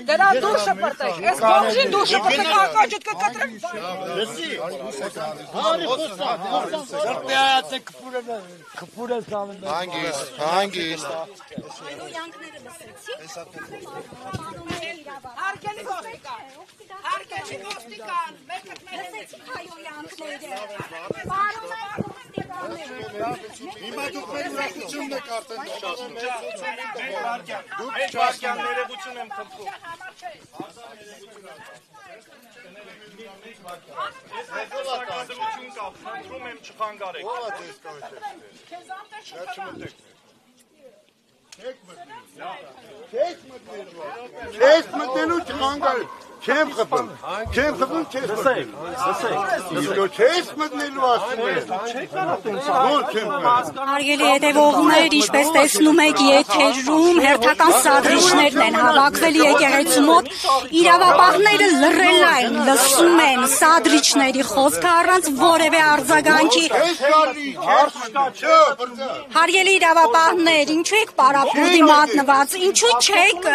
Դրա դուրսը բրտեք, ես բողջին դուրսը բրտեք, ակաջուտ կկտրեմ։ Լսի։ Կպուր ես անում։ Հանգիստ։ Հարգելի ոստիկան, հարգելի ոստիկան, Հիմա դուք մեր ուրախությունն եք արդեն Դուք վարկյան ներողություն եմ խնդրում։ Ես հետո խնդրում եմ չխանգարեք։ Քեզ մտնելու չխանգարեք։ Չեմ խփում, քեզ մտնելու։ Քեզ մտնելու ասում եմ։ Հարգելի հետևողներ, ինչպես տեսնում եք, եթերում հերթական սադրիչներն են հավաքվել եկեղեցու մոտ, իրավապահները լռել են, լսում են սադրիչների խոսքը առանց որևէ արձագանքի։ Հարգելի իրավապահներ, ինչու եք պարապմունքի մատնված, ինչու չեք